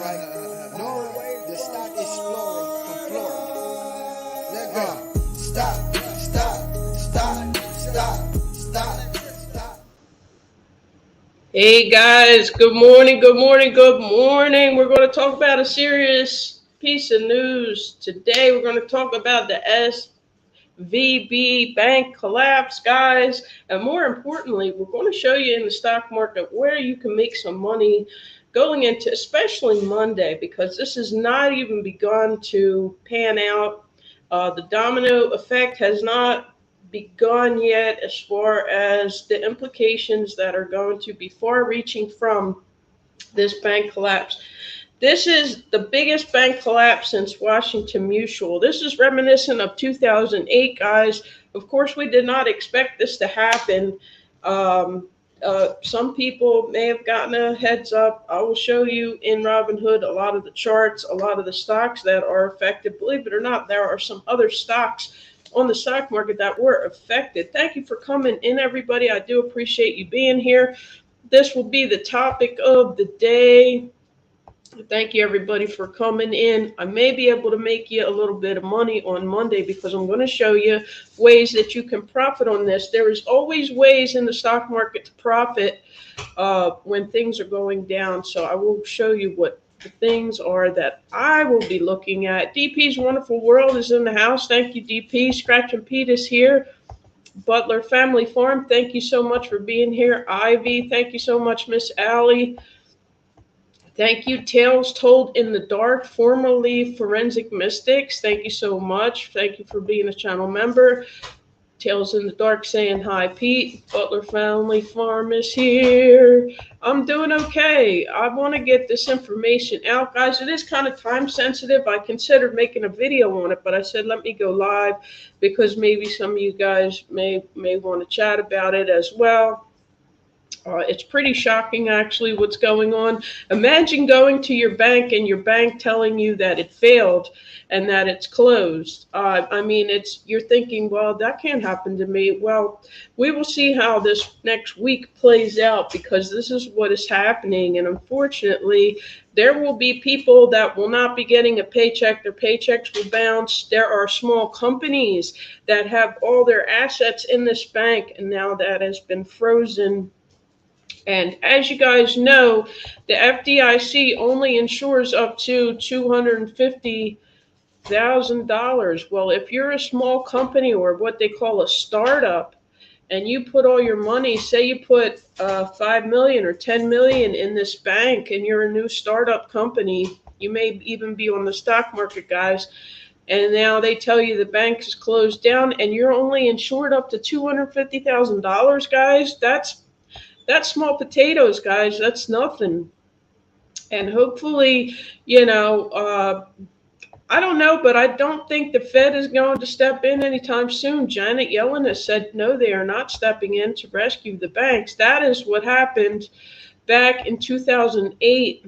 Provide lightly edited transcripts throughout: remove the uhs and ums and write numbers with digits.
like Norway, the stock explorer from Florida. Let go. Stop, stop. Hey guys, good morning, good morning, good morning. We're going to talk about a serious piece of news. Today we're going to talk about the SVB Bank collapse, guys. And more importantly, we're going to show you in the stock market where you can make some money going into, especially Monday, because this has not even begun to pan out. The domino effect has not begun yet as far as the implications that are going to be far reaching from this bank collapse. This is the biggest bank collapse since Washington Mutual. This is reminiscent of 2008, guys. Of course, we did not expect this to happen. Some people may have gotten a heads up. I will show you in Robinhood a lot of the charts, a lot of the stocks that are affected. Believe it or not, there are some other stocks on the stock market that were affected. Thank you for coming in, everybody. I do appreciate you being here. This will be the topic of the day. Thank you, everybody, for coming in. I may be able to make you a little bit of money on Monday because I'm going to show you ways that you can profit on this. There is always ways in the stock market to profit when things are going down. So I will show you what the things are that I will be looking at. DP's Wonderful World is in the house. Thank you, DP. Scratch and Pete is here. Butler Family Farm, thank you so much for being here. Ivy, thank you so much, Miss Allie. Thank you, Tales Told in the Dark, formerly Forensic Mystics. Thank you so much. Thank you for being a channel member. Tales in the Dark saying hi, Pete. Butler Family Farm is here. I'm doing okay. I want to get this information out, guys. It is kind of time sensitive. I considered making a video on it, but I said let me go live because maybe some of you guys may want to chat about it as well. It's pretty shocking, actually, what's going on. Imagine going to your bank and your bank telling you that it failed and that it's closed. I mean, you're thinking, well, that can't happen to me. Well, we will see how this next week plays out because this is what is happening. And unfortunately, there will be people that will not be getting a paycheck. Their paychecks will bounce. There are small companies that have all their assets in this bank, and now that has been frozen. And as you guys know, the FDIC only insures up to $250,000. Well, if you're a small company or what they call a startup, and you put all your money, say you put 5 million or 10 million in this bank, and you're a new startup company, you may even be on the stock market, guys, and now they tell you the bank is closed down, and you're only insured up to $250,000, guys. That's small potatoes, guys. That's nothing. And hopefully, I don't know, but I don't think the Fed is going to step in anytime soon. Janet Yellen has said, no, they are not stepping in to rescue the banks. That is what happened back in 2008.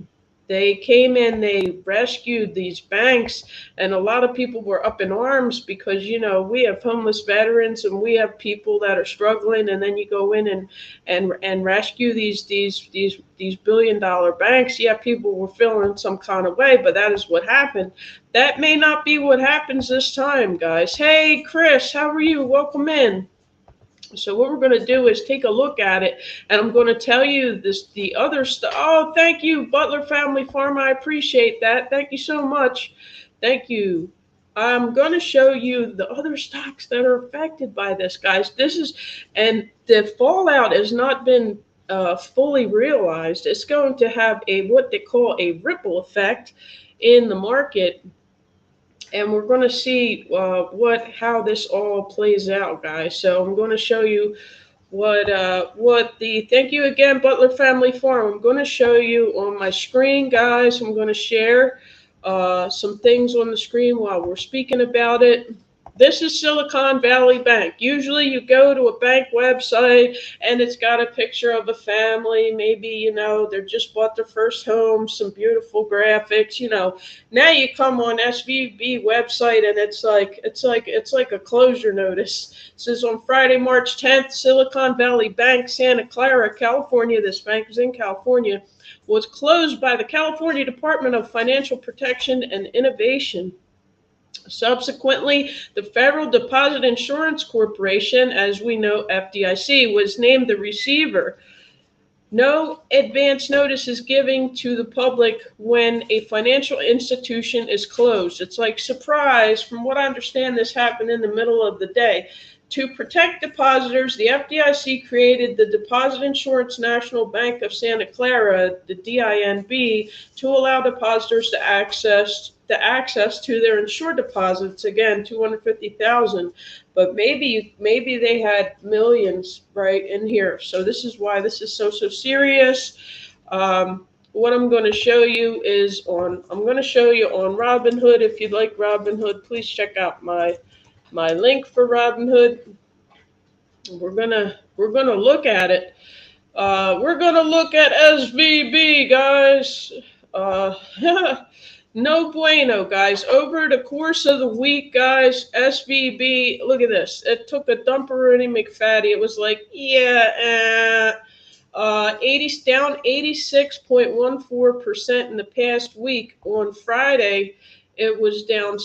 They came in, they rescued these banks, and a lot of people were up in arms because, we have homeless veterans and we have people that are struggling, and then you go in and rescue these billion-dollar banks. Yeah, people were feeling some kind of way, but that is what happened. That may not be what happens this time, guys. Hey, Chris, how are you? Welcome in. So what we're going to do is take a look at it, and I'm going to tell you the other stuff. Oh, thank you, Butler Family Farm. I appreciate that. Thank you so much. Thank you. I'm going to show you the other stocks that are affected by this, guys. And the fallout has not been fully realized. It's going to have what they call a ripple effect in the market. And we're going to see how this all plays out, guys. So I'm going to show you thank you again, Butler Family Farm. I'm going to show you on my screen, guys. I'm going to share some things on the screen while we're speaking about it. This is Silicon Valley Bank. Usually you go to a bank website and it's got a picture of a family. Maybe, they just bought their first home, some beautiful graphics. Now you come on SVB website and it's like a closure notice. It says on Friday, March 10th, Silicon Valley Bank, Santa Clara, California. This bank is in California, was closed by the California Department of Financial Protection and Innovation. Subsequently, the Federal Deposit Insurance Corporation, as we know, FDIC, was named the receiver. No advance notice is given to the public when a financial institution is closed. It's like surprise. From what I understand, this happened in the middle of the day. To protect depositors, the FDIC created the Deposit Insurance National Bank of Santa Clara, the DINB, to allow depositors to access to their insured deposits. Again, 250,000, but maybe they had millions right in here. So this is why this is so serious. What I'm going to show you is on Robinhood. If you'd like Robinhood, please check out my link for Robinhood. We're gonna look at it. We're gonna look at SVB, guys. No bueno, guys. Over the course of the week, guys, SVB, look at this. It took a dumperoonie McFatty. It was like, 80 down 86.14% in the past week. On Friday, it was down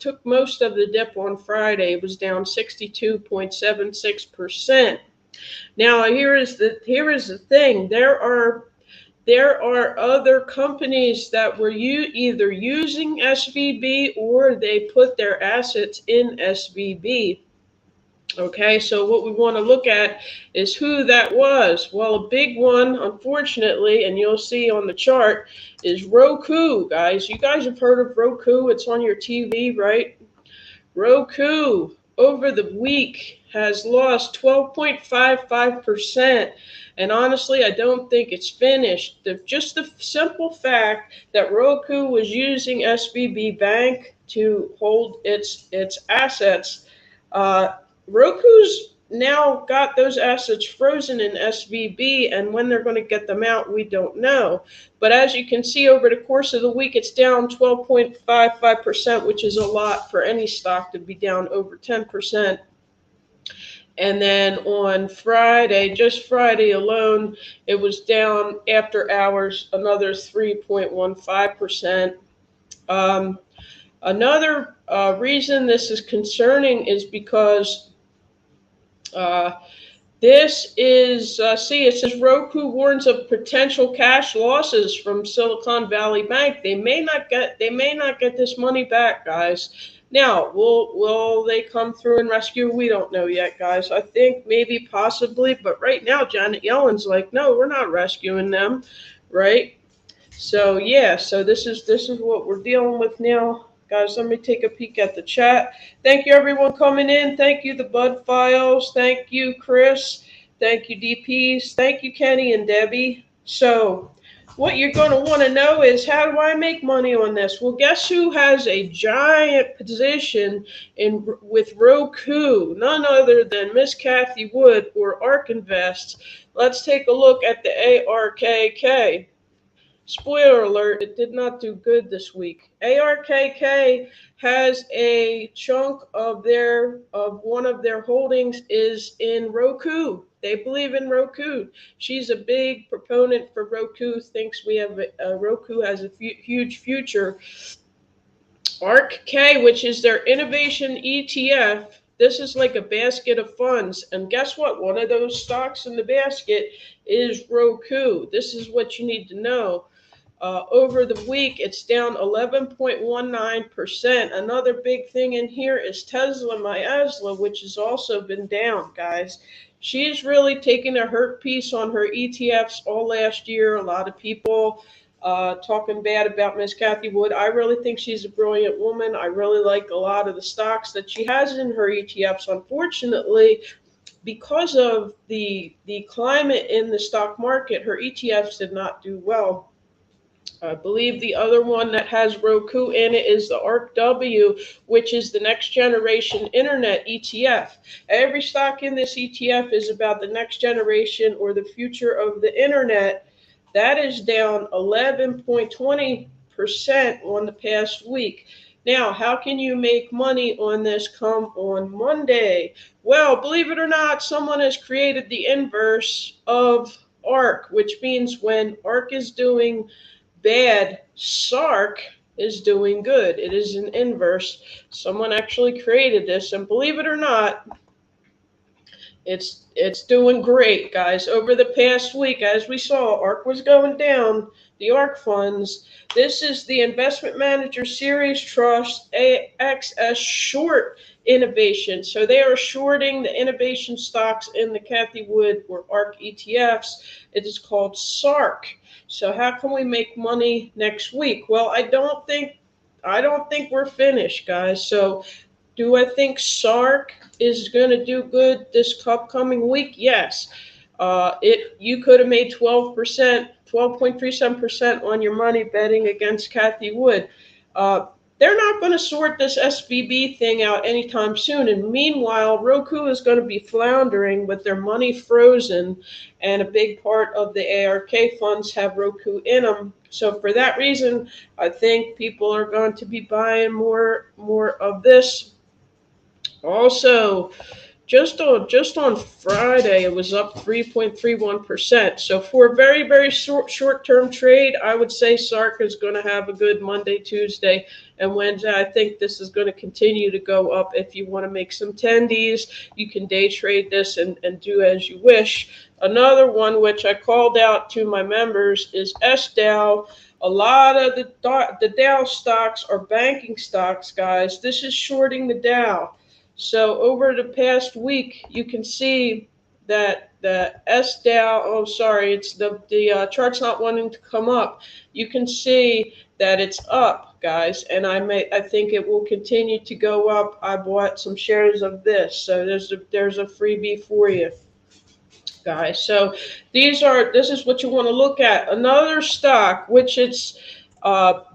took most of the dip on Friday. It was down 62.76%. Now, here is the thing. There are other companies that were either using SVB or they put their assets in SVB. Okay, so what we want to look at is who that was. Well, a big one, unfortunately, and you'll see on the chart, is Roku, guys. You guys have heard of Roku. It's on your TV, right? Roku, over the week, has lost 12.55%. And honestly, I don't think it's finished. Just the simple fact that Roku was using SVB Bank to hold its assets, Roku's now got those assets frozen in SVB, and when they're going to get them out, we don't know. But as you can see, over the course of the week, it's down 12.55%, which is a lot for any stock to be down over 10%. And then on Friday, just Friday alone, it was down after hours another 3.15%. Another reason this is concerning is because this is, see, it says Roku warns of potential cash losses from Silicon Valley Bank. They may not get this money back, guys. Now, will they come through and rescue? We don't know yet, guys. I think maybe possibly, but right now Janet Yellen's like, no, we're not rescuing them, right? So yeah, so this is what we're dealing with now. Guys, let me take a peek at the chat. Thank you, everyone coming in. Thank you, the Bud Files. Thank you, Chris. Thank you, DPs. Thank you, Kenny and Debbie. So what you're going to want to know is, how do I make money on this? Well, guess who has a giant position with Roku? None other than Miss Kathy Wood or ARK Invest. Let's take a look at the ARKK. Spoiler alert, it did not do good this week. ARKK has a chunk of one of their holdings is in Roku. They believe in Roku. She's a big proponent for Roku, thinks Roku has a huge future. ARKK, which is their innovation ETF, this is like a basket of funds. And guess what? One of those stocks in the basket is Roku. This is what you need to know. Over the week, it's down 11.19%. Another big thing in here is Tesla Myasla, which has also been down, guys. She's really taken a hurt piece on her ETFs all last year. A lot of people talking bad about Miss Kathy Wood. I really think she's a brilliant woman. I really like a lot of the stocks that she has in her ETFs. Unfortunately, because of the climate in the stock market, her ETFs did not do well. I believe the other one that has Roku in it is the ARC W, which is the next generation internet ETF. Every stock in this ETF is about the next generation or the future of the internet. That is down 11.20% on the past week. Now, how can you make money on this come on Monday? Well, believe it or not, someone has created the inverse of ARC, which means when ARC is doing bad, SARC is doing good. It is an inverse. Someone actually created this, and believe it or not, it's doing great, guys. Over the past week, as we saw, ARC was going down. The ARC funds. This is the Investment Manager Series Trust AXS short innovation. So they are shorting the innovation stocks in the Cathie Wood or ARC ETFs. It is called SARC. So how can we make money next week? Well, I don't think we're finished, guys. So do I think SARC is going to do good this upcoming week? Yes. You could have made 12%, 12.37% on your money betting against Cathie Wood. They're not going to sort this SVB thing out anytime soon. And meanwhile, Roku is going to be floundering with their money frozen, and a big part of the ARK funds have Roku in them. So for that reason, I think people are going to be buying more of this. Also, just on Friday, it was up 3.31%. So for a very short-term trade, I would say SARC is going to have a good Monday, Tuesday, and Wednesday. I think this is going to continue to go up. If you want to make some tendies, you can day trade this and do as you wish. Another one which I called out to my members is SDOW. A lot of the Dow stocks are banking stocks, guys. This is shorting the Dow. So over the past week, you can see that the SDOW, oh, sorry, it's the chart's not wanting to come up. You can see that it's up, guys, and I think it will continue to go up. I bought some shares of this, so there's a freebie for you, guys. So this is what you want to look at. Another stock, which it's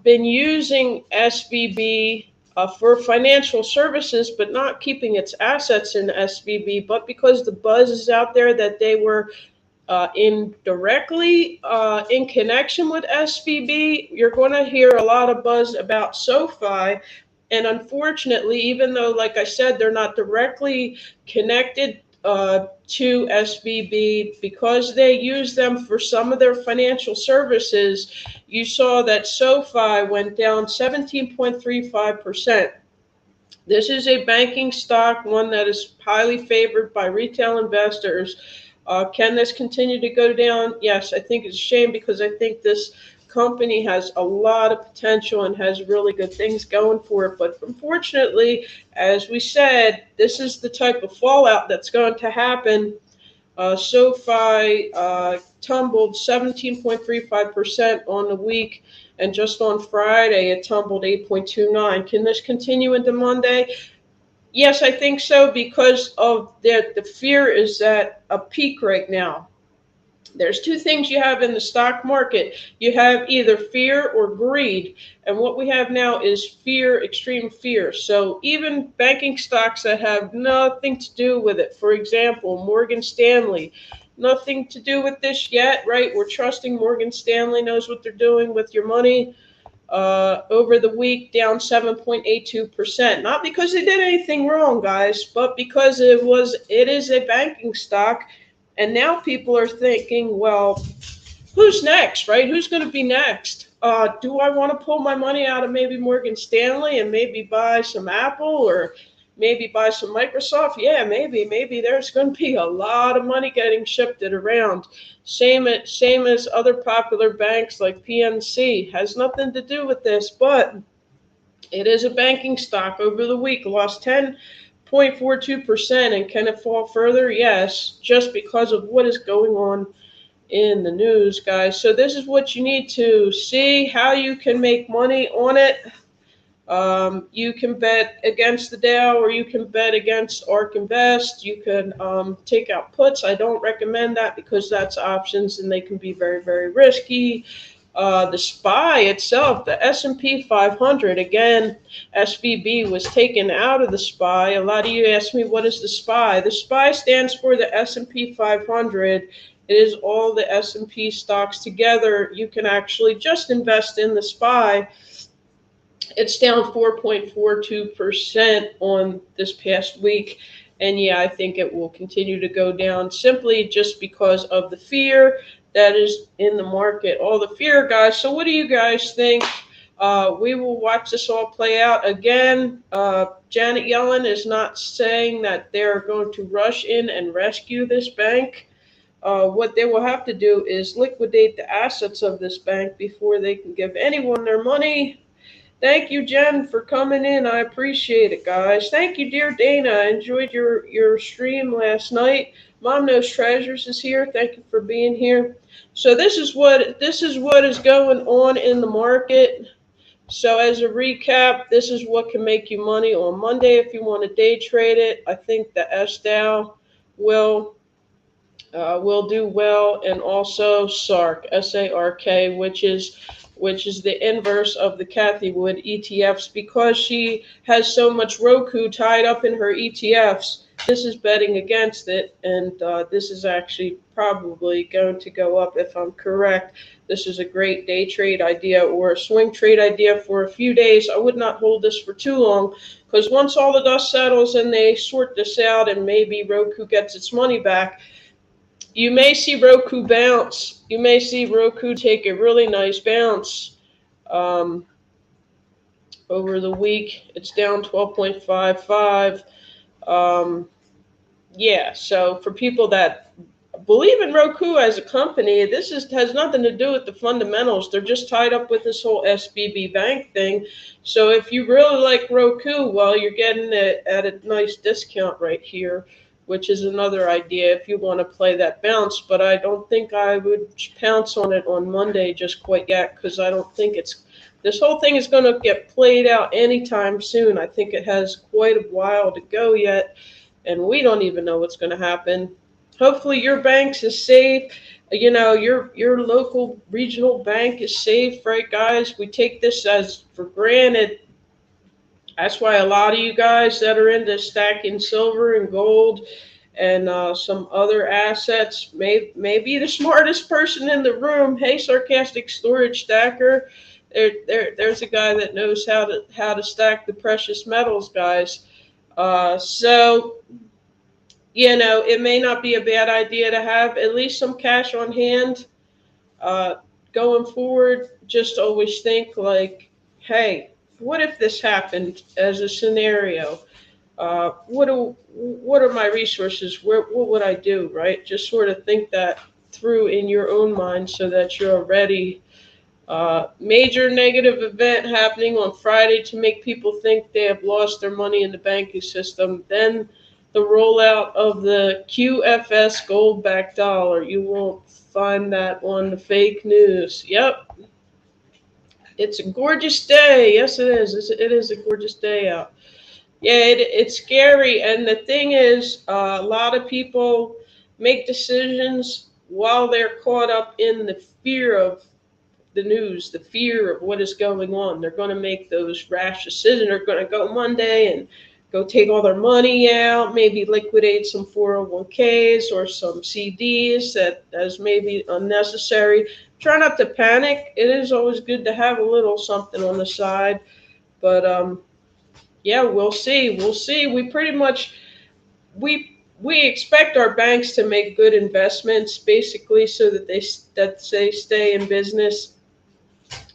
been using SVB for financial services, but not keeping its assets in SVB, but because the buzz is out there that they were indirectly in connection with SVB, you're going to hear a lot of buzz about SoFi. And unfortunately, even though, like I said, they're not directly connected to SVB, because they use them for some of their financial services, you saw that SoFi went down 17.35%. This is a banking stock, one that is highly favored by retail investors. Can this continue to go down? Yes, I think it's a shame, because I think this company has a lot of potential and has really good things going for it. But unfortunately, as we said, this is the type of fallout that's going to happen. SoFi tumbled 17.35% on the week, and just on Friday it tumbled 8.29. Can this continue into Monday? Yes, I think so, because of the fear is at a peak right now. There's two things you have in the stock market. You have either fear or greed. And what we have now is fear, extreme fear. So even banking stocks that have nothing to do with it, for example, Morgan Stanley, nothing to do with this yet, right? We're trusting Morgan Stanley knows what they're doing with your money. Over the week, down 7.82%. Not because they did anything wrong, guys, but because it is a banking stock. And now people are thinking, well, who's next, right? Who's going to be next? Do I want to pull my money out of maybe Morgan Stanley and maybe buy some Apple or maybe buy some Microsoft? Yeah, maybe there's going to be a lot of money getting shifted around. Same as other popular banks like PNC. Has nothing to do with this, but it is a banking stock. Over the week, lost 10.42%, and can it fall further? Yes, just because of what is going on in the news, guys. So this is what you need to see, how you can make money on it. You can bet against the Dow, or you can bet against ARK Invest. You can take out puts. I don't recommend that, because that's options and they can be very risky. The SPY itself, the S&P 500, again, SVB was taken out of the SPY. A lot of you ask me, what is the SPY? The SPY stands for the S&P 500. It is all the S&P stocks together. You can actually just invest in the SPY. It's down 4.42% on this past week. And yeah, I think it will continue to go down simply just because of the fear that is in the market. All the fear, guys. So what do you guys think? We will watch this all play out. Again, Janet Yellen is not saying that they're going to rush in and rescue this bank. What they will have to do is liquidate the assets of this bank before they can give anyone their money. Thank you, Jen, for coming in. I appreciate it, guys. Thank you, dear Dana. I enjoyed your stream last night. Mom Knows Treasures is here. Thank you for being here. So this is what is going on in the market. So as a recap, this is what can make you money on Monday if you want to day trade it. I think the SDOW will do well, and also SARK, SARK, which is the inverse of the Cathie Wood ETFs, because she has so much Roku tied up in her ETFs. This is betting against it, and this is actually probably going to go up if I'm correct. This is a great day trade idea or a swing trade idea for a few days. I would not hold this for too long, because once all the dust settles and they sort this out and maybe Roku gets its money back, you may see Roku bounce. You may see Roku take a really nice bounce over the week. It's down 12.55. Yeah, so for people that believe in Roku as a company, this has nothing to do with the fundamentals. They're just tied up with this whole SVB Bank thing. So if you really like Roku, well, you're getting it at a nice discount right here, which is another idea if you want to play that bounce. But I don't think I would pounce on it on Monday just quite yet, because I don't think this whole thing is going to get played out anytime soon. I think it has quite a while to go yet, and we don't even know what's going to happen. Hopefully your bank is safe. You know, your local regional bank is safe, right, guys? We take this as for granted. That's why a lot of you guys that are into stacking silver and gold and some other assets may be the smartest person in the room. Hey, Sarcastic Storage Stacker, there's a guy that knows how to stack the precious metals, guys. So, you know, it may not be a bad idea to have at least some cash on hand going forward. Just always think like, hey, what if this happened as a scenario? What are my resources? What would I do, right? Just sort of think that through in your own mind so that you're ready. Major negative event happening on Friday to make people think they have lost their money in the banking system. Then the rollout of the QFS gold-backed dollar. You won't find that on the fake news. Yep. It's a gorgeous day. Yes, it is. It is a gorgeous day out. Yeah, it's scary. And the thing is, a lot of people make decisions while they're caught up in the fear of the news, the fear of what is going on. They're going to make those rash decisions. They're going to go Monday and go take all their money out, maybe liquidate some 401ks or some CDs that is maybe unnecessary. Try not to panic. It is always good to have a little something on the side. But yeah, we'll see. We'll see. We pretty much we expect our banks to make good investments, basically, so that they stay in business.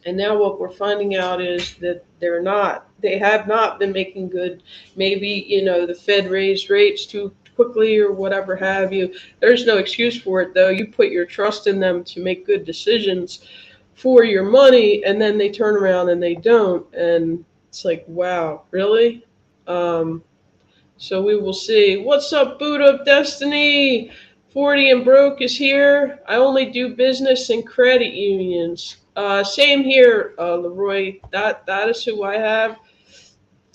And now what we're finding out is that they're not. They have not been making good. Maybe, you know, the Fed raised rates too quickly or whatever have you. There's no excuse for it, though. You put your trust in them to make good decisions for your money, and then they turn around and they don't. And it's like, wow, really? So we will see. What's up, Buddha of Destiny? 40 and broke is here. I only do business in credit unions. Same here, Leroy. That is who I have.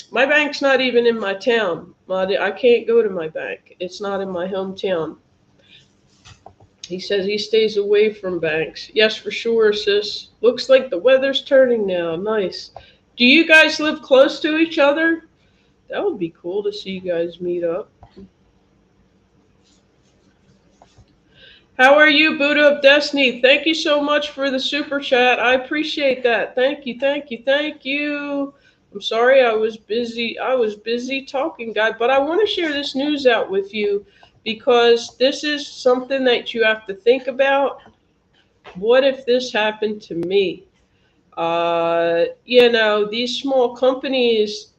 My bank's not even in my town. I can't go to my bank. It's not in my hometown. He says he stays away from banks. Yes, for sure, sis. Looks like the weather's turning now. Nice. Do you guys live close to each other? That would be cool to see you guys meet up. How are you, Buddha of Destiny? Thank you so much for the super chat. I appreciate that. Thank you, thank you, thank you. I'm sorry I was busy. I was busy talking, guy, but I want to share this news out with you because this is something that you have to think about. What if this happened to me? These small companies.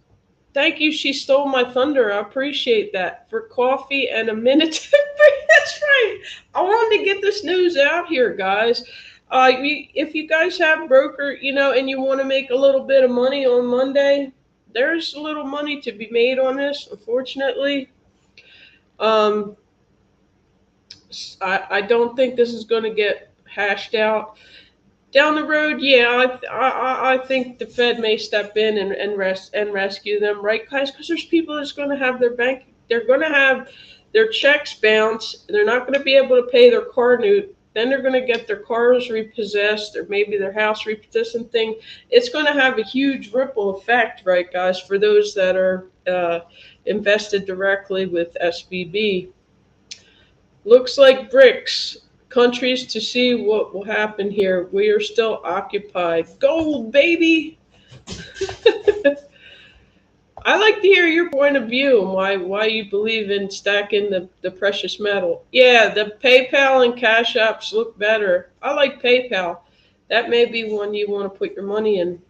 Thank you. She stole my thunder. I appreciate that. For coffee and a minute to break. That's right. I wanted to get this news out here, guys. If you guys have broker, and you want to make a little bit of money on Monday, there's a little money to be made on this. Unfortunately, um, I don't think this is going to get hashed out down the road. Yeah, I think the Fed may step in and rescue them, right, guys? Because there's people that's going to have their bank, they're going to have their checks bounce. They're not going to be able to pay their car note. Then they're going to get their cars repossessed or maybe their house repossessed and thing. It's going to have a huge ripple effect, right, guys, for those that are invested directly with SVB. Looks like BRICS countries to see what will happen here. We are still occupied. Gold, baby! I like to hear your point of view and why you believe in stacking the precious metal. Yeah, the PayPal and Cash Apps look better. I like PayPal. That may be one you want to put your money in.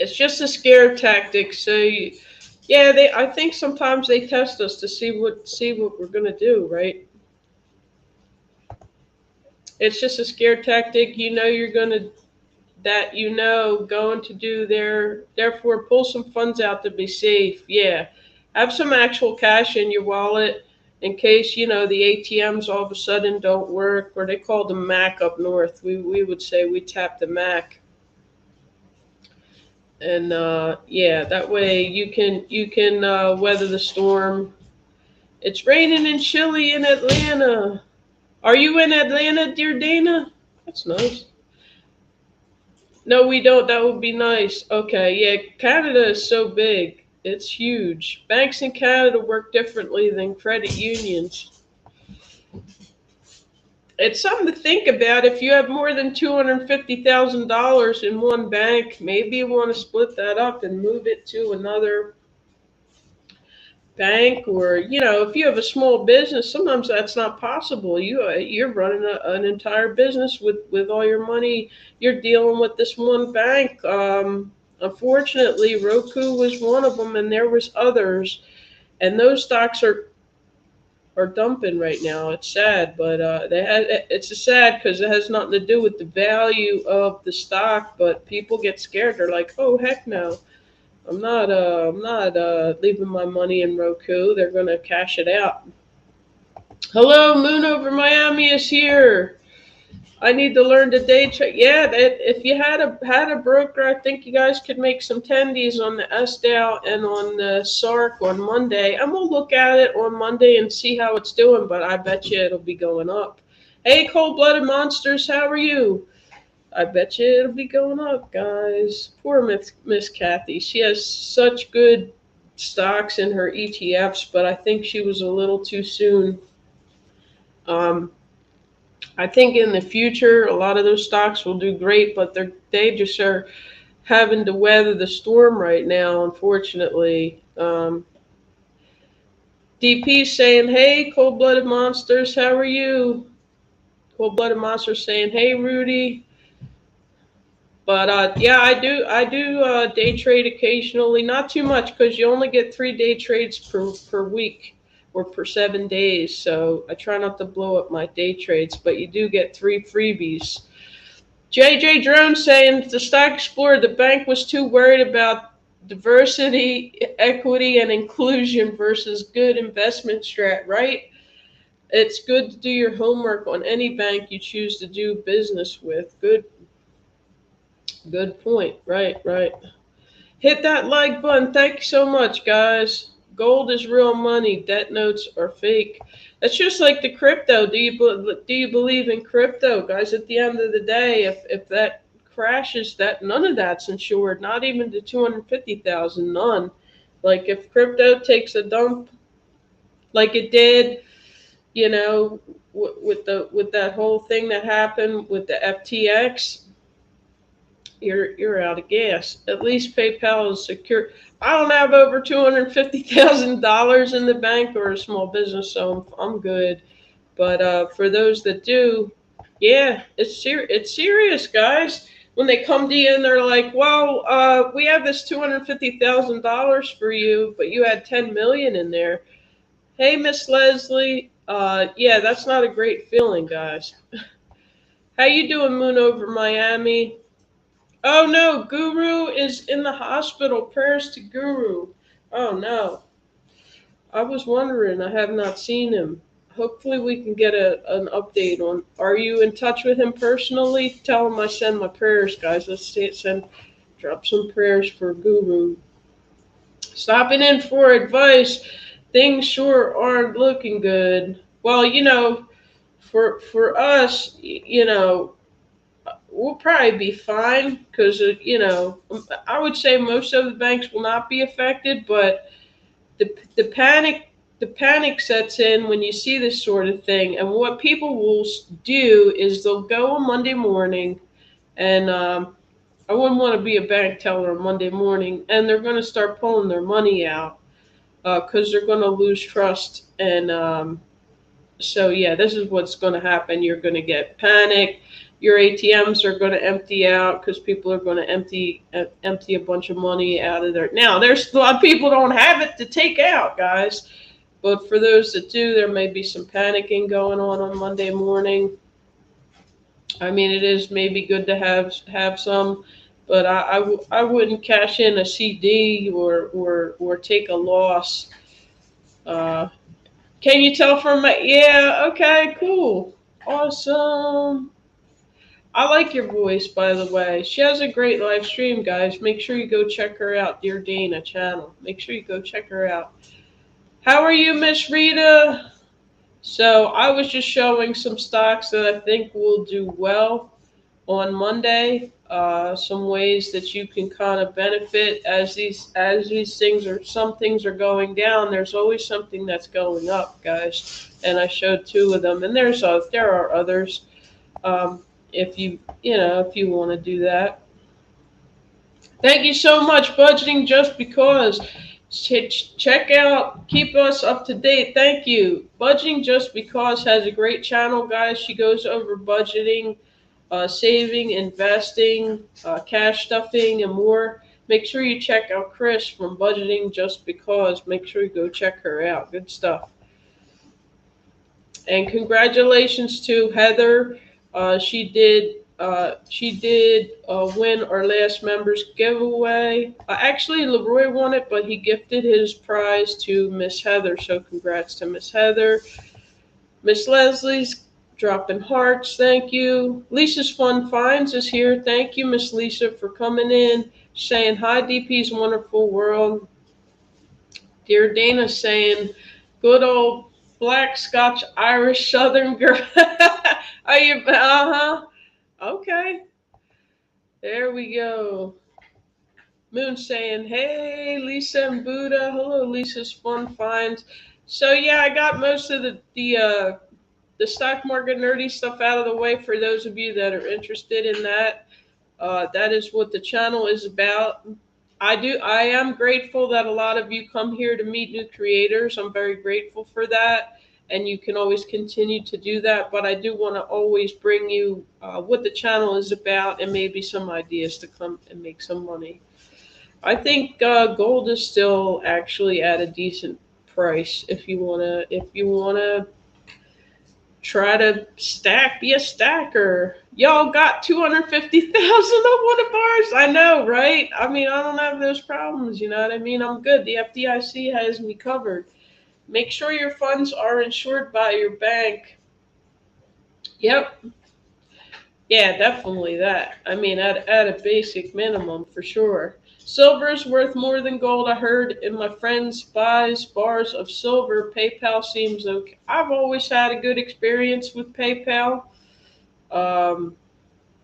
It's just a scare tactic. I think sometimes they test us to see what we're gonna do, right? It's just a scare tactic. You're going to do there. Therefore, pull some funds out to be safe. Yeah, have some actual cash in your wallet in case the ATMs all of a sudden don't work, or they call them Mac up north. We would say we tap the Mac, and that way you can weather the storm. It's raining and chilly in Atlanta. Are you in Atlanta, dear Dana? That's nice. No, we don't. That would be nice. Okay, yeah, Canada is so big. It's huge. Banks in Canada work differently than credit unions. It's something to think about. If you have more than $250,000 in one bank, maybe you want to split that up and move it to another bank, or if you have a small business, sometimes that's not possible. You're running an entire business with all your money. You're dealing with this one bank. Unfortunately, Roku was one of them, and there was others, and those stocks are dumping right now. It's sad, but it's sad because it has nothing to do with the value of the stock, but people get scared. They're like, oh heck no, I'm not leaving my money in Roku. They're gonna cash it out. Hello, Moon over Miami is here. I need to learn to day trade. Yeah, if you had a broker, I think you guys could make some tendies on the SDAO and on the SARK on Monday. And we'll look at it on Monday and see how it's doing. But I bet you it'll be going up. Hey, cold-blooded monsters, how are you? I bet you it'll be going up, guys. Poor Miss Kathy. She has such good stocks in her ETFs, but I think she was a little too soon. I think in the future, a lot of those stocks will do great, but they just are having to weather the storm right now, unfortunately. DP saying, hey, cold-blooded monsters, how are you? Cold-blooded monsters saying, hey, Rudy. But I do day trade occasionally, not too much because you only get 3 day trades per week or per 7 days. So I try not to blow up my day trades, but you do get 3 freebies. JJ Drone saying the Stock Explorer, the bank was too worried about diversity, equity, and inclusion versus good investment strat, right? It's good to do your homework on any bank you choose to do business with. Good point. Right. Hit that like button. Thank you so much, guys. Gold is real money. Debt notes are fake. It's just like the crypto. Do you believe in crypto, guys? At the end of the day, if that crashes, that none of that's insured. Not even the 250,000. None. Like if crypto takes a dump, like it did, you know, with that whole thing that happened with the FTX, you're out of gas. At least PayPal is secure. I don't have over $250,000 in the bank or a small business, so I'm good. But for those that do, yeah, it's serious, guys. When they come to you and they're like, "Well, we have this $250,000 for you, but you had 10 million in there." Hey, Miss Leslie. Yeah, that's not a great feeling, guys. How you doing, Moon over Miami? Oh no, Guru is in the hospital. Prayers to Guru. Oh no. I was wondering. I have not seen him. Hopefully we can get an update on. Are you in touch with him personally? Tell him I send my prayers, guys. Let's see it. Drop some prayers for Guru. Stopping in for advice. Things sure aren't looking good. Well, for us, we'll probably be fine because I would say most of the banks will not be affected, but the panic sets in when you see this sort of thing, and what people will do is they'll go on Monday morning, and I wouldn't want to be a bank teller on Monday morning, and they're going to start pulling their money out because they're going to lose trust, and so yeah, this is what's going to happen. You're going to get panic. Your ATMs are going to empty out because people are going to empty a bunch of money out of there. Now, there's a lot of people don't have it to take out, guys. But for those that do, there may be some panicking going on Monday morning. I mean, it is maybe good to have some, but I wouldn't cash in a CD or take a loss. Uh, can you tell from my? Yeah, okay, cool, awesome. I like your voice, by the way. She has a great live stream, guys. Make sure you go check her out, Dear Dana channel. Make sure you go check her out. How are you, Miss Rita? So I was just showing some stocks that I think will do well on Monday. Some ways that you can kind of benefit as these things are some things are going down. There's always something that's going up, guys. And I showed two of them, and there are others. Um, if you want to do that. Thank you so much, budgeting just because. Check out, keep us up to date. Thank you. Budgeting just because has a great channel, guys. She goes over budgeting, saving, investing, cash stuffing, and more. Make sure you check out Chris from Budgeting Just Because. Make sure you go check her out. Good stuff. And congratulations to Heather. She did win our last members giveaway. Actually, Leroy won it, but he gifted his prize to Miss Heather. So congrats to Miss Heather. Miss Leslie's dropping hearts. Thank you. Lisa's Fun Finds is here. Thank you, Miss Lisa, for coming in. Saying hi, DP's Wonderful World. Dear Dana saying, good old black Scotch Irish Southern girl. Are you? Uh huh. Okay. There we go. Moon saying, hey, Lisa and Buddha. Hello, Lisa's Fun Finds. So yeah, I got most of the stock market nerdy stuff out of the way for those of you that are interested in that. That is what the channel is about. I am grateful that a lot of you come here to meet new creators. I'm very grateful for that. And you can always continue to do that. But I do want to always bring you what the channel is about and maybe some ideas to come and make some money. I think gold is still actually at a decent price if you wanna try to be a stacker. Y'all got 250,000 on one of ours. I know, right? I mean, I don't have those problems. You know what I mean? I'm good. The FDIC has me covered. Make sure your funds are insured by your bank. Yep. Yeah, definitely that. I mean, at a basic minimum, for sure. Silver is worth more than gold. I heard in my friends buys bars of silver. PayPal seems okay. I've always had a good experience with PayPal. Um,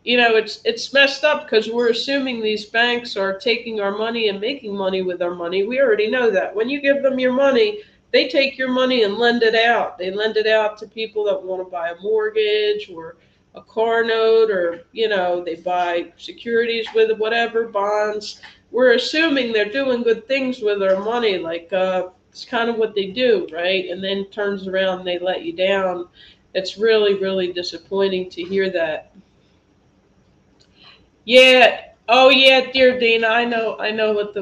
it's messed up because we're assuming these banks are taking our money and making money with our money. We already know that. When you give them your money, they take your money and lend it out. They lend it out to people that want to buy a mortgage or a car note, or they buy securities with it, whatever, bonds. We're assuming they're doing good things with our money, like it's kind of what they do, right? And then turns around and they let you down. It's really, really disappointing to hear that. Yeah. Oh yeah, dear Dana. I know what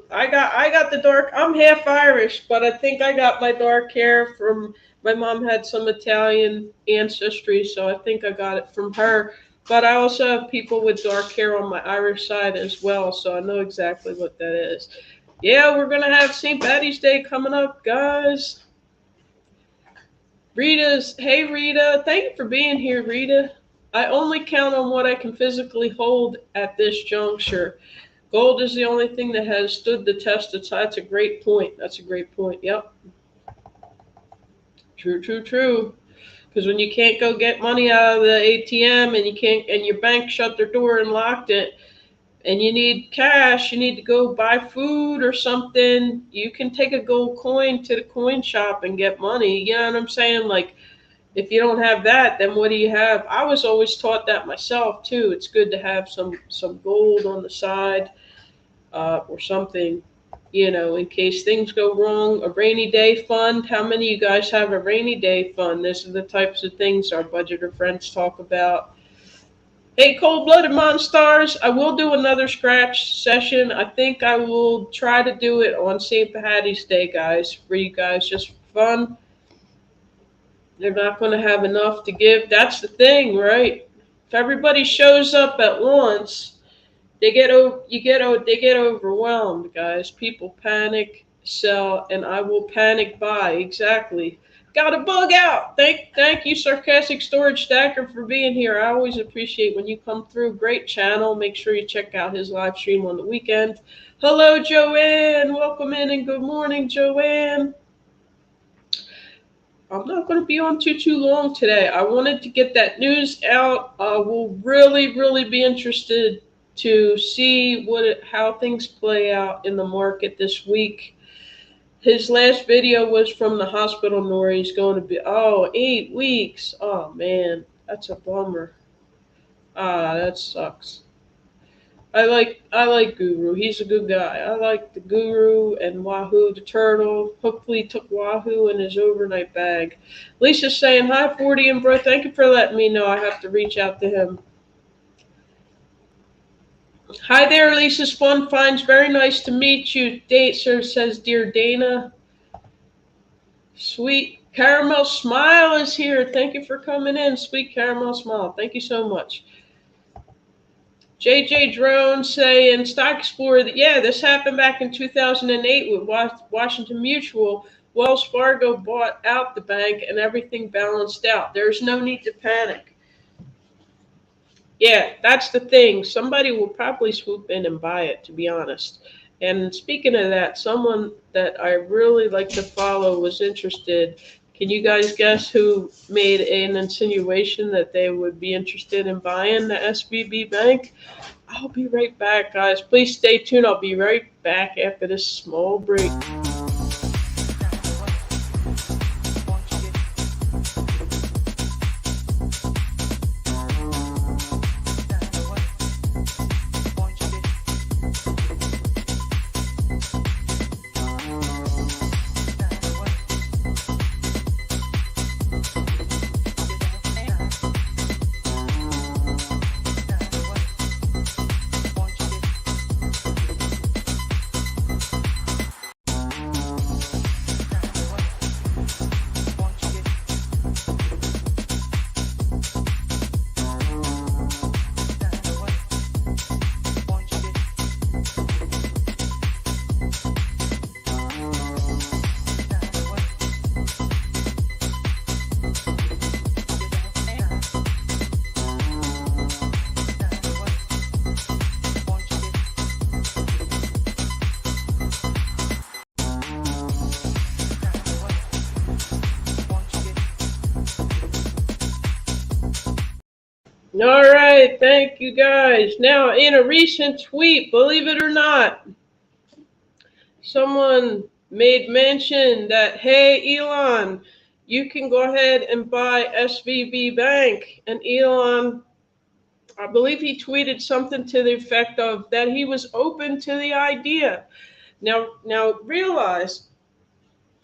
I got the dark. I'm half Irish, but I think I got my dark hair from my mom had some Italian ancestry, so I think I got it from her. But I also have people with dark hair on my Irish side as well, so I know exactly what that is. Yeah, we're gonna have St. Patty's Day coming up, guys. Hey Rita, thank you for being here, Rita. I only count on what I can physically hold at this juncture. Gold is the only thing that has stood the test of time. That's a great point. That's a great point. Yep. True, true, true. Because when you can't go get money out of the ATM and you can't, and your bank shut their door and locked it, and you need cash, you need to go buy food or something, you can take a gold coin to the coin shop and get money. You know what I'm saying? Like, if you don't have that, then what do you have? I was always taught that myself too. It's good to have some gold on the side, or something, in case things go wrong. A rainy day fund. How many of you guys have a rainy day fund? These are the types of things our budgeter friends talk about. Hey, cold-blooded monsters, I will do another scratch session. I think I will try to do it on St. Patty's Day, guys, for you guys, just for fun. They're not going to have enough to give. That's the thing, right? If everybody shows up at once, they get overwhelmed, guys. People panic, sell, and I will panic buy. Exactly. Got a bug out. Thank you, Sarcastic Storage Stacker, for being here. I always appreciate when you come through. Great channel. Make sure you check out his live stream on the weekend. Hello, Joanne. Welcome in and good morning, Joanne. I'm not going to be on too long today. I wanted to get that news out. We'll really, really be interested to see how things play out in the market this week. His last video was from the hospital, Nora. He's going to be 8 weeks. Oh man, that's a bummer. That sucks. I like Guru. He's a good guy. I like the Guru and Wahoo the turtle. Hopefully he took Wahoo in his overnight bag. Lisa's saying hi, 40 and bro. Thank you for letting me know. I have to reach out to him. Hi there, Lisa's Fun Finds. Very nice to meet you. Date sir says, dear Dana. Sweet Caramel Smile is here. Thank you for coming in, Sweet Caramel Smile. Thank you so much. JJ Drone saying, Stock Explorer, yeah, this happened back in 2008 with Washington Mutual. Wells Fargo bought out the bank and everything balanced out. There's no need to panic. Yeah, that's the thing. Somebody will probably swoop in and buy it, to be honest. And speaking of that, someone that I really like to follow was interested. Can you guys guess who made an insinuation that they would be interested in buying the SVB Bank? I'll be right back, guys. Please stay tuned. I'll be right back after this small break. All right, thank you guys. Now, in a recent tweet, believe it or not, someone made mention that, hey, Elon, you can go ahead and buy SVB Bank. And Elon, I believe he tweeted something to the effect of that he was open to the idea. Now realize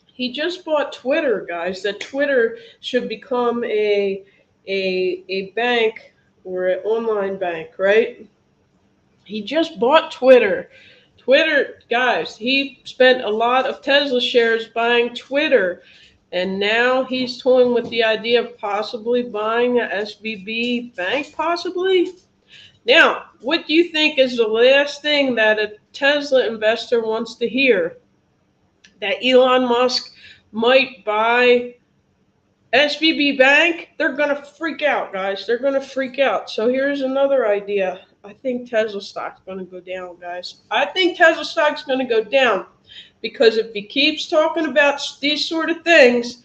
he just bought Twitter, guys. That Twitter should become a bank or an online bank, right? He just bought Twitter. Twitter, guys, he spent a lot of Tesla shares buying Twitter. And now he's toying with the idea of possibly buying a SVB bank, possibly. Now, what do you think is the last thing that a Tesla investor wants to hear? That Elon Musk might buy SVB Bank? They're going to freak out, guys. They're going to freak out. So here's another idea. I think Tesla stock's going to go down, guys. I think Tesla stock's going to go down because if he keeps talking about these sort of things,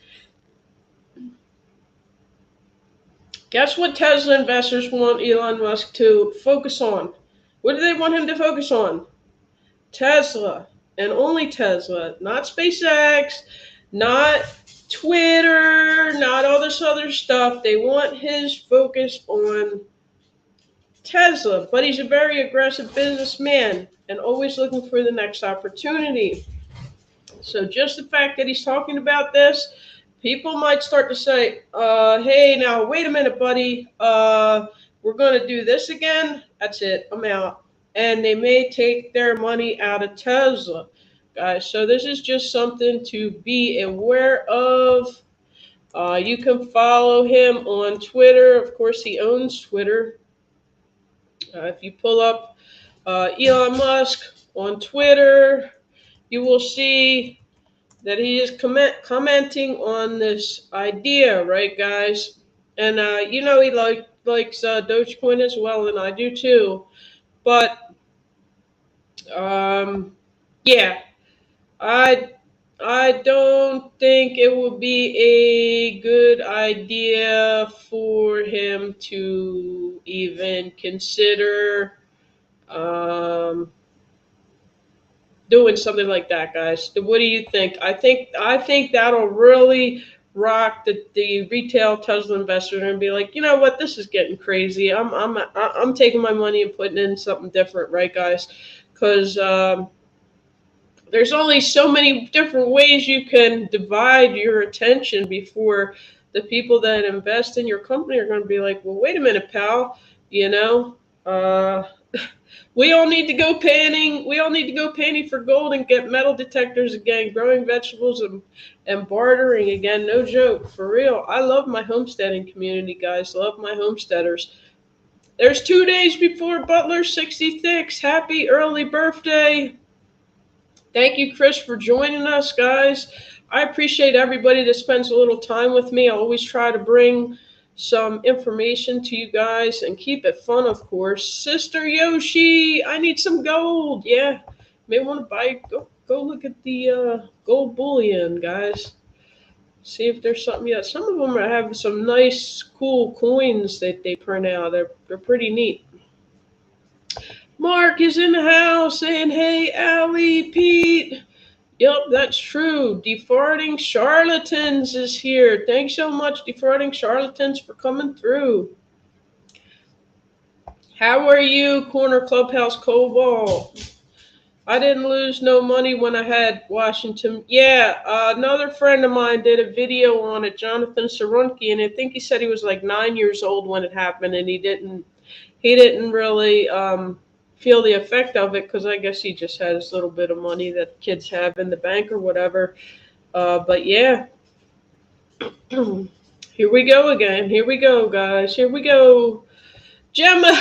guess what Tesla investors want Elon Musk to focus on? What do they want him to focus on? Tesla and only Tesla, not SpaceX, not Twitter, not all this other stuff. They want his focus on Tesla, but he's a very aggressive businessman and always looking for the next opportunity. So just the fact that he's talking about this, people might start to say, hey, now, wait a minute, buddy. We're going to do this again. That's it. I'm out. And they may take their money out of Tesla, guys. So this is just something to be aware of. You can follow him on Twitter. Of course, he owns Twitter. If you pull up Elon Musk on Twitter, you will see that he is commenting on this idea, right, guys? And you know he likes Dogecoin as well, and I do too. But yeah, I I don't think it would be a good idea for him to even consider um, doing something like that, guys. What do you think? I think that'll really rock the retail Tesla investor and be like, you know what, this is getting crazy. I'm taking my money and putting in something different, right, guys? Because there's only so many different ways you can divide your attention before the people that invest in your company are going to be like, well, wait a minute, pal, you know. Uh, we all need to go panning. We all need to go panning for gold and get metal detectors again, growing vegetables and bartering again. No joke, for real. I love my homesteading community, guys. Love my homesteaders. There's 2 days before Butler's 66th. Happy early birthday. Thank you, Chris, for joining us, guys. I appreciate everybody that spends a little time with me. I always try to bring some information to you guys and keep it fun, of course. Sister Yoshi, I need some gold. Yeah, may want to buy. Go look at the gold bullion, guys. See if there's something yet. Some of them have some nice, cool coins that they print out. They're pretty neat. Mark is in the house saying, hey, Allie, Pete. Yep, that's true. Defarting Charlatans is here. Thanks so much, Defarting Charlatans, for coming through. How are you, Corner Clubhouse Cobalt? I didn't lose no money when I had Washington. Yeah, another friend of mine did a video on it, Jonathan Sarunki, and I think he said he was like 9 years old when it happened, and he didn't really feel the effect of it because I guess he just had his little bit of money that kids have in the bank or whatever. But yeah, here we go again. Here we go, guys. Here we go. Gemma.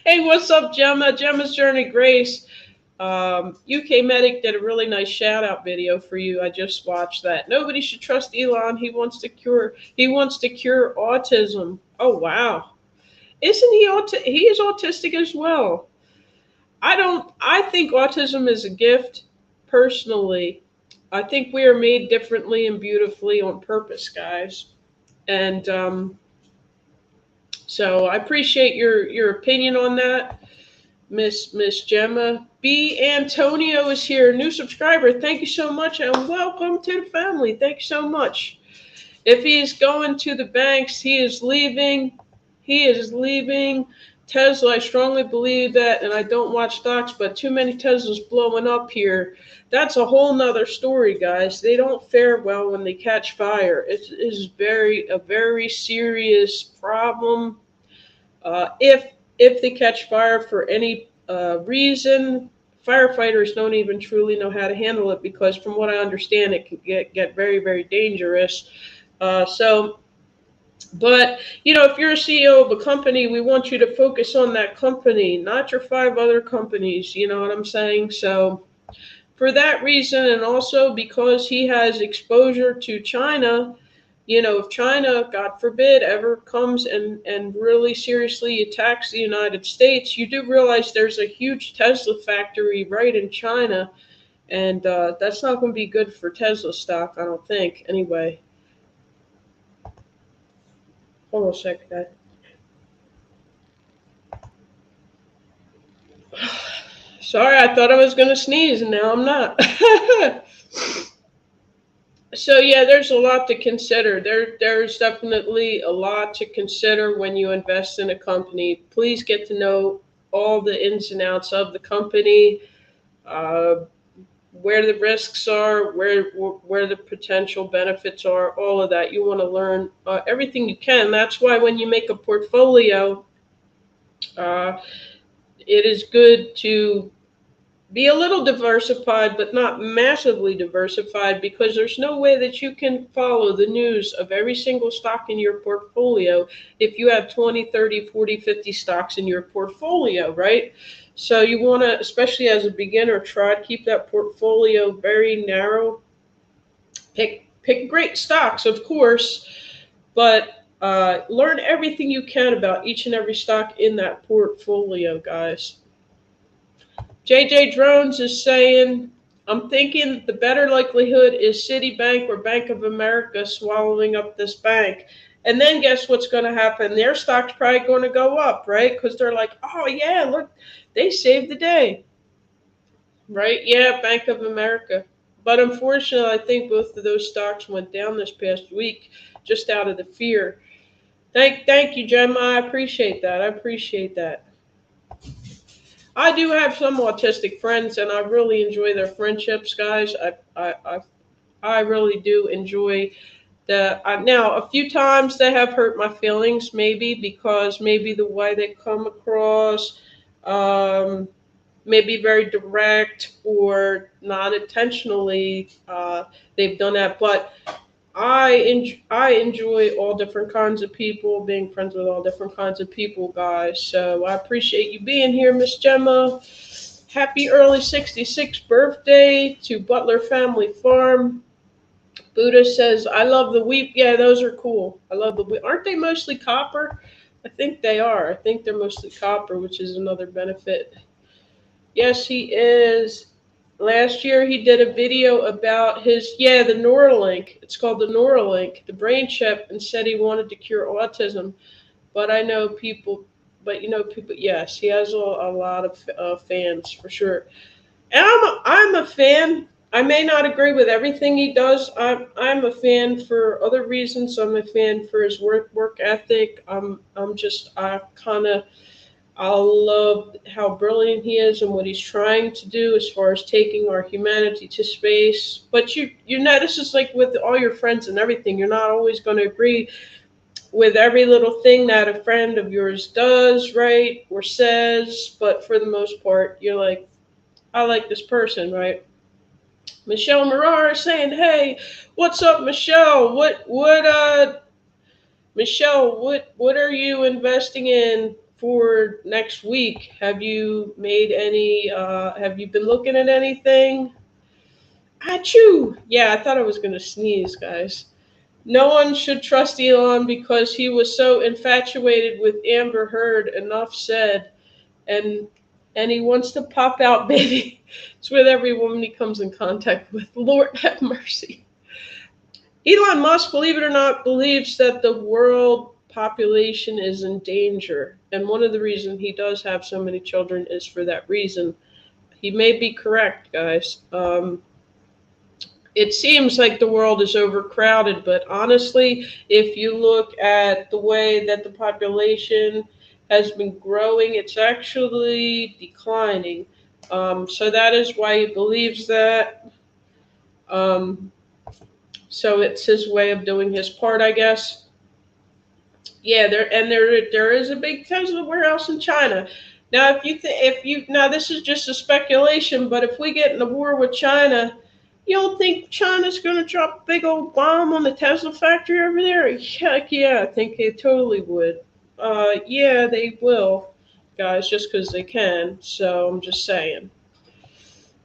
Hey, what's up, Gemma? Gemma's Journey Grace. UK Medic did a really nice shout out video for you. I just watched that. Nobody should trust Elon. He wants to cure autism. Oh wow. Isn't he is autistic as well. I think autism is a gift personally. I think we are made differently and beautifully on purpose, guys. And So I appreciate your opinion on that, Miss Gemma. B. Antonio is here, new subscriber. Thank you so much and welcome to the family. Thank you so much. If he is going to the banks, he is leaving. He is leaving Tesla. I strongly believe that, and I don't watch stocks, but too many Teslas blowing up here. That's a whole nother story, guys. They don't fare well when they catch fire. It is a very serious problem. If they catch fire for any reason, firefighters don't even truly know how to handle it because, from what I understand, it can get very, very dangerous. But if you're a CEO of a company, we want you to focus on that company, not your 5 other companies. You know what I'm saying? So for that reason, and also because he has exposure to China, if China, God forbid, ever comes and really seriously attacks the United States, you do realize there's a huge Tesla factory right in China, and that's not going to be good for Tesla stock, I don't think. Anyway, hold on a second, guys. Sorry, I thought I was going to sneeze, and now I'm not. So yeah, there's a lot to consider. There's definitely a lot to consider when you invest in a company. Please get to know all the ins and outs of the company, uh, where the risks are, where the potential benefits are, all of that. You want to learn everything you can. That's why when you make a portfolio, uh, it is good to be a little diversified, but not massively diversified, because there's no way that you can follow the news of every single stock in your portfolio if you have 20, 30, 40, 50 stocks in your portfolio, right? So you want to, especially as a beginner, try to keep that portfolio very narrow. Pick great stocks, of course, but learn everything you can about each and every stock in that portfolio, guys. JJ Drones is saying, I'm thinking the better likelihood is Citibank or Bank of America swallowing up this bank. And then guess what's going to happen? Their stock's probably going to go up, right? Because they're like, oh, yeah, look, they saved the day, right? Yeah, Bank of America. But unfortunately, I think both of those stocks went down this past week just out of the fear. Thank you, Gemma. I appreciate that. I appreciate that. I do have some autistic friends, and I really enjoy their friendships, guys. I really do enjoy the. Now, a few times they have hurt my feelings, maybe because maybe the way they come across, maybe very direct or not intentionally, they've done that. But I enjoy all different kinds of people, being friends with all different kinds of people, guys. So I appreciate you being here, Miss Gemma. Happy early 66th birthday to Butler Family Farm. Buddha says, I love the wheat. Yeah, those are cool. I love the wheat. Aren't they mostly copper? I think they are. I think they're mostly copper, which is another benefit. Yes, he is. Last year he did a video about the Neuralink. It's called the Neuralink, the brain chip, and said he wanted to cure autism. But I know people, yes, he has a lot of fans for sure. And I'm a fan. I may not agree with everything he does. I'm a fan for other reasons. I'm a fan for his work ethic. I love how brilliant he is and what he's trying to do as far as taking our humanity to space. But this is like with all your friends and everything. You're not always going to agree with every little thing that a friend of yours does, right, or says. But for the most part, you're like, I like this person, right? Michelle Morar is saying, "Hey, what's up, Michelle? Michelle, what are you investing in for next week? Have you made any? Have you been looking at anything?" Achoo! Yeah, I thought I was gonna sneeze, guys. No one should trust Elon because he was so infatuated with Amber Heard. Enough said. And he wants to pop out, baby. It's with every woman he comes in contact with. Lord have mercy. Elon Musk, believe it or not, believes that the world population is in danger. And one of the reasons he does have so many children is for that reason. He may be correct, guys. It seems like the world is overcrowded, but honestly, if you look at the way that the population has been growing, it's actually declining. So that is why he believes that. Um, so it's his way of doing his part, I guess. Yeah, there is a big Tesla warehouse in China. Now, if you now this is just a speculation, but if we get in a war with China, you don't think China's going to drop a big old bomb on the Tesla factory over there? Heck yeah, I think they totally would. Yeah, they will, guys, just because they can. So I'm just saying.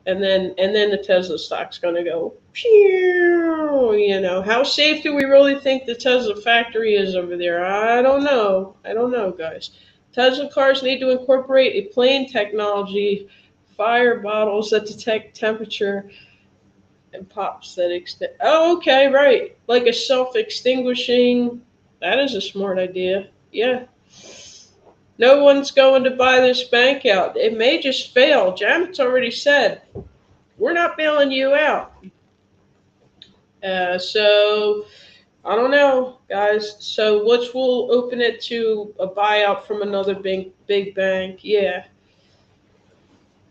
And then the Tesla stock's going to go pew. You know, how safe do we really think the Tesla factory is over there? I don't know. I don't know, guys. Tesla cars need to incorporate a plane technology, fire bottles that detect temperature, and pops that extend. Oh, okay, right. Like a self-extinguishing. That is a smart idea. Yeah. No one's going to buy this bank out. It may just fail. Janet's already said, we're not bailing you out. So I don't know, guys. So which will open it to a buyout from another big bank? Yeah.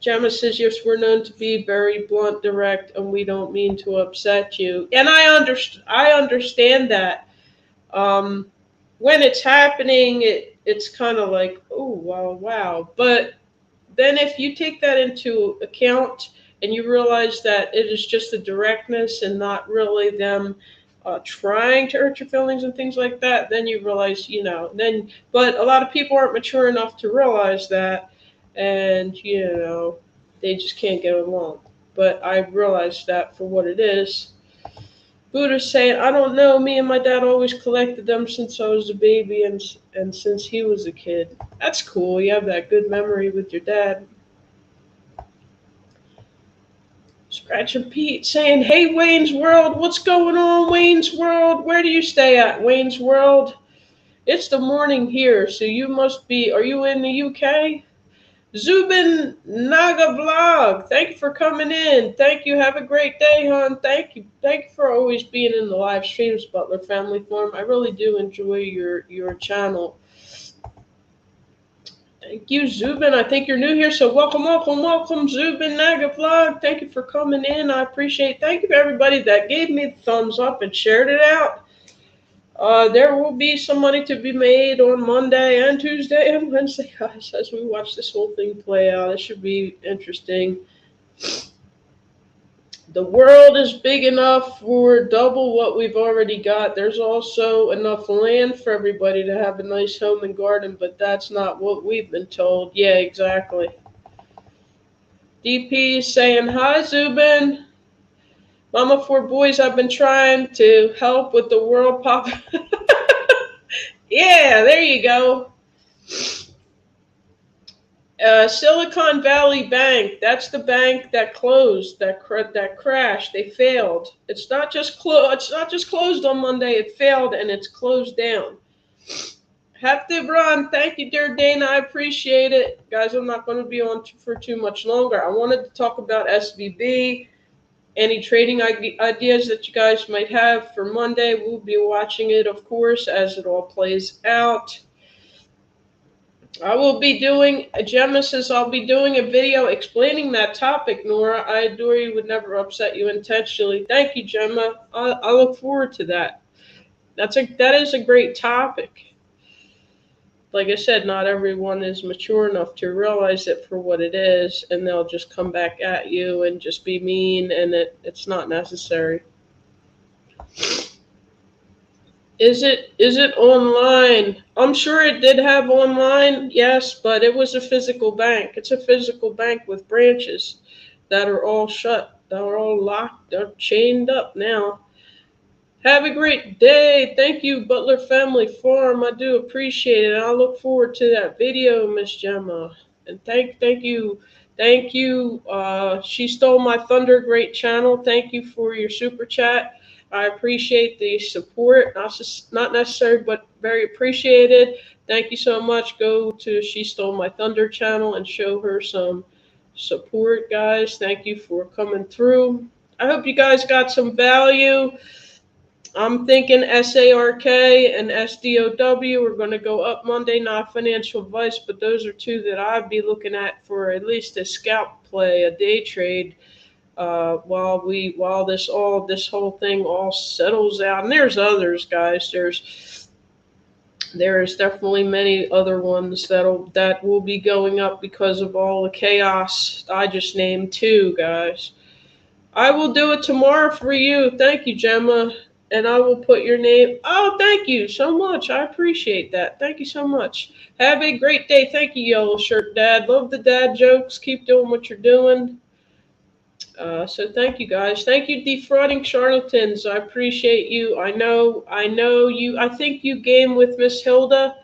Gemma says, yes, we're known to be very blunt, direct, and we don't mean to upset you. And I understand that. When it's happening, it's kind of like, oh, wow, wow. But then if you take that into account and you realize that it is just the directness and not really them trying to hurt your feelings and things like that, then you realize, but a lot of people aren't mature enough to realize that, and, they just can't get along. But I realized that for what it is. Buddha's saying, I don't know, me and my dad always collected them since I was a baby and since he was a kid. That's cool. You have that good memory with your dad. Scratch and Pete saying, hey, Wayne's World, what's going on, Wayne's World? Where do you stay at, Wayne's World? It's the morning here, so you must be, are you in the UK? Zubin Naga Vlog, thank you for coming in. Thank you. Have a great day, hon. Thank you. Thank you for always being in the live streams, Butler Family Forum. I really do enjoy your channel. Thank you, Zubin. I think you're new here, so welcome, Zubin Naga Vlog. Thank you for coming in. I appreciate it. Thank you to everybody that gave me the thumbs up and shared it out. There will be some money to be made on Monday and Tuesday and Wednesday, guys, as we watch this whole thing play out. It should be interesting. The world is big enough for double what we've already got. There's also enough land for everybody to have a nice home and garden, but that's not what we've been told. Yeah, exactly. DP is saying, hi, Zubin. Mama for boys, I've been trying to help with the world pop. Yeah, there you go. Silicon Valley Bank. That's the bank that closed. That crashed. They failed. It's not just closed on Monday. It failed and it's closed down. Happy Ron, thank you, dear Dana. I appreciate it, guys. I'm not going to be on for too much longer. I wanted to talk about SVB. Any trading ideas that you guys might have for Monday, we'll be watching it, of course, as it all plays out. I will be doing, Gemma says, I'll be doing a video explaining that topic, Nora. I adore you, would never upset you intentionally. Thank you, Gemma. I look forward to that. That is a great topic. Like I said, not everyone is mature enough to realize it for what it is, and they'll just come back at you and just be mean, and it's not necessary. Is it online? I'm sure it did have online, yes, but it was a physical bank. It's a physical bank with branches that are all shut, that are all locked, they're chained up now. Have a great day. Thank you, Butler Family Farm. I do appreciate it. I look forward to that video, Miss Gemma. And thank you. She stole my thunder. Great channel. Thank you for your super chat. I appreciate the support. Not necessary, but very appreciated. Thank you so much. Go to She Stole My Thunder channel and show her some support, guys. Thank you for coming through. I hope you guys got some value. I'm thinking SARK and SDOW are going to go up Monday. Not financial advice, but those are two that I'd be looking at for at least a scalp play, a day trade, while this whole thing all settles out. And there's others, guys. There's definitely many other ones that will be going up because of all the chaos I just named too, guys. I will do it tomorrow for you. Thank you, Gemma. And I will put your name. Oh, thank you so much. I appreciate that. Thank you so much. Have a great day. Thank you, Yellow Shirt Dad. Love the dad jokes. Keep doing what you're doing. So thank you, guys. Thank you, Defrauding Charlatans. I appreciate you. I know you. I think you game with Miss Hilda.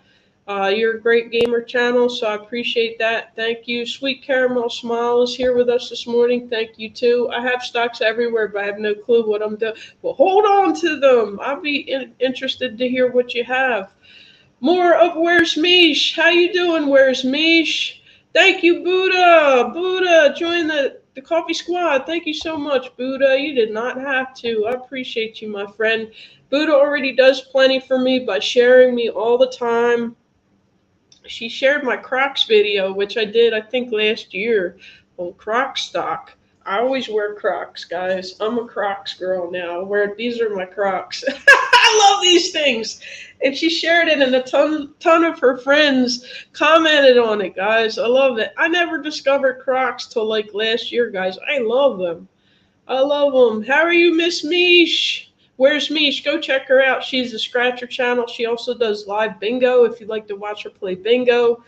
You're a great gamer channel, so I appreciate that. Thank you. Sweet Caramel Smile is here with us this morning. Thank you, too. I have stocks everywhere, but I have no clue what I'm doing. Well, hold on to them. I'll be interested to hear what you have. More of Where's Mish. How you doing, Where's Mish? Thank you, Buddha. Buddha, join the coffee squad. Thank you so much, Buddha. You did not have to. I appreciate you, my friend. Buddha already does plenty for me by sharing me all the time. She shared my Crocs video, which I did, I think, last year on Croc stock. I always wear Crocs, guys. I'm a Crocs girl now. These are my Crocs. I love these things. And she shared it, and a ton of her friends commented on it, guys. I love it. I never discovered Crocs till like last year, guys. I love them. I love them. How are you, Miss Mish? Where's Mish? Go check her out. She's a Scratcher channel. She also does live bingo if you'd like to watch her play bingo.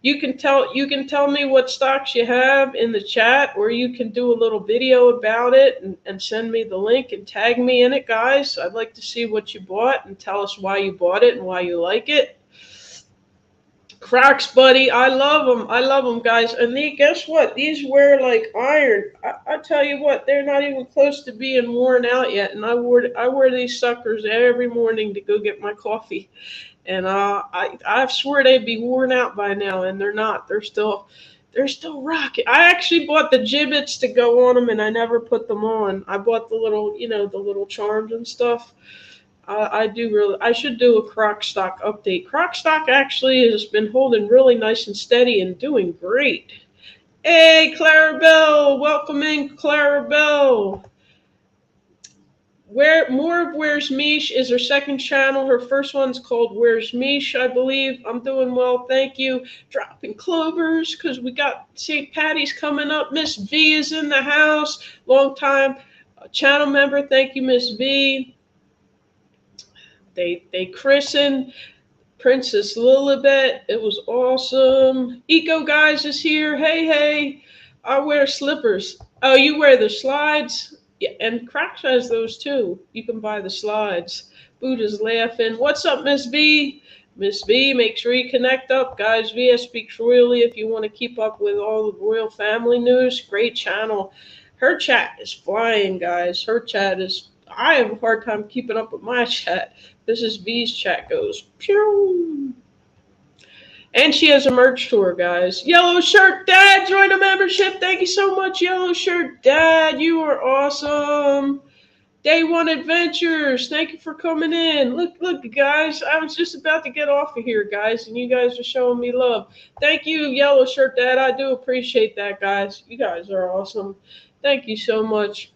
You can tell me what stocks you have in the chat, or you can do a little video about it and send me the link and tag me in it, guys. I'd like to see what you bought and tell us why you bought it and why you like it. Crocs, buddy. I love them. I love them, guys. And guess what? These wear like iron. I tell you what, they're not even close to being worn out yet. And I wear these suckers every morning to go get my coffee. And I swear they'd be worn out by now, and they're not. They're still rocking. I actually bought the gibbets to go on them, and I never put them on. I bought the little charms and stuff. I should do a Croc stock update. Croc stock actually has been holding really nice and steady and doing great. Hey, Clarabelle, welcome in, Clarabelle. More of Where's Mish is her second channel. Her first one's called Where's Mish, I believe. I'm doing well, thank you. Dropping clovers because we got St. Patty's coming up. Miss V is in the house. Long time channel member. Thank you, Miss V. They christened Princess Lilibet. It was awesome. Eco Guys is here. Hey. I wear slippers. Oh, you wear the slides? Yeah, and Crocs has those too. You can buy the slides. Buddha's laughing. What's up, Miss B? Miss B, make sure you connect up, guys. VS Speaks Royally if you want to keep up with all the royal family news. Great channel. Her chat is flying, guys. I have a hard time keeping up with my chat. This is V's chat goes. Pew! And she has a merch tour, guys. Yellow Shirt Dad, join a membership. Thank you so much, Yellow Shirt Dad. You are awesome. Day One Adventures, thank you for coming in. Look, guys. I was just about to get off of here, guys, and you guys are showing me love. Thank you, Yellow Shirt Dad. I do appreciate that, guys. You guys are awesome. Thank you so much.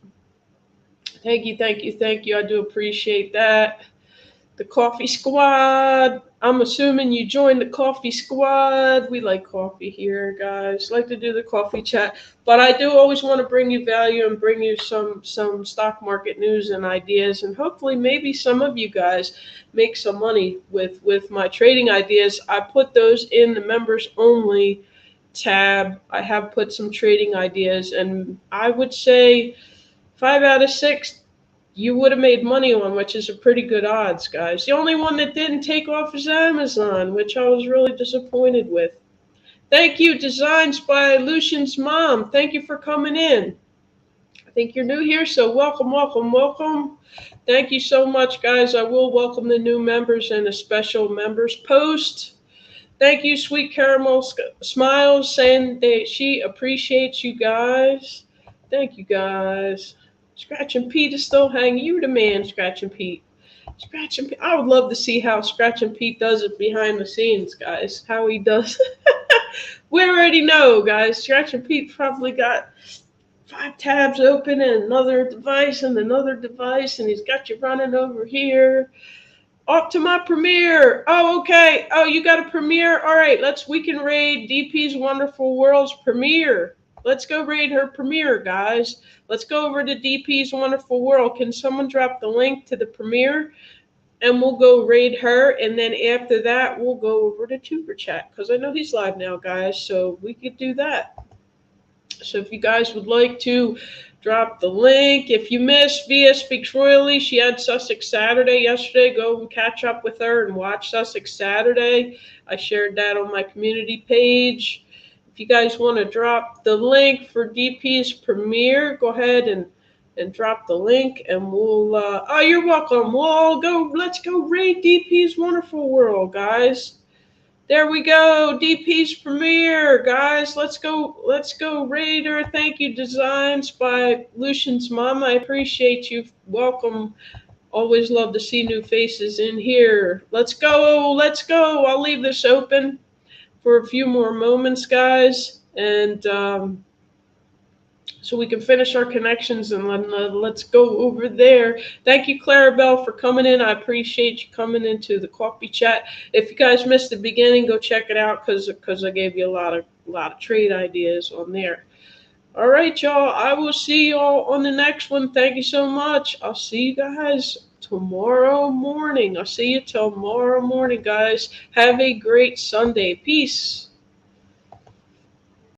Thank you. I do appreciate that. The Coffee Squad. I'm assuming you joined the Coffee Squad. We like coffee here, guys. Like to do the coffee chat. But I do always want to bring you value and bring you some stock market news and ideas. And hopefully maybe some of you guys make some money with my trading ideas. I put those in the members only tab. I have put some trading ideas. And I would say 5 out of 6 you would have made money on, which is a pretty good odds, guys. The only one that didn't take off is Amazon, which I was really disappointed with. Thank you, Designs by Lucian's Mom. Thank you for coming in. think you're new here, so welcome, welcome, welcome. Thank you so much, guys. I will welcome the new members in a special members post. Thank you, Sweet Caramel Smiles, saying that she appreciates you guys. Thank you, guys. Scratching Pete is still hanging. You the man, Scratching Pete. Scratching Pete. I would love to see how Scratching Pete does it behind the scenes, guys. How he does. We already know, guys. Scratching Pete probably got 5 tabs open and another device and another device, and he's got you running over here. Up to my premiere. Oh, okay. Oh, you got a premiere? All right, we can raid DP's Wonderful World's premiere. Let's go raid her premiere, guys. Let's go over to DP's Wonderful World. Can someone drop the link to the premiere? And we'll go raid her, and then after that, we'll go over to Tuber Chat, because I know he's live now, guys, so we could do that. So if you guys would like to drop the link. If you missed Via Speaks Royally, she had Sussex Saturday yesterday. Go and catch up with her and watch Sussex Saturday. I shared that on my community page. If you guys want to drop the link for DP's premiere, go ahead and drop the link, and we'll oh, you're welcome. Let's go raid DP's Wonderful World, guys. There we go, DP's premiere, guys. Let's go raid her. Thank you, Designs by Lucian's Mama. I appreciate you. Welcome. Always love to see new faces in here. Let's go. I'll leave this open for a few more moments, guys, and so we can finish our connections, and let's go over there. Thank you, Clarabelle, for coming in. I appreciate you coming into the coffee chat. If you guys missed the beginning, go check it out, because I gave you a lot of trade ideas on there. All right, y'all. I will see y'all on the next one. Thank you so much. I'll see you guys tomorrow morning. I'll see you tomorrow morning, guys. Have a great Sunday. Peace.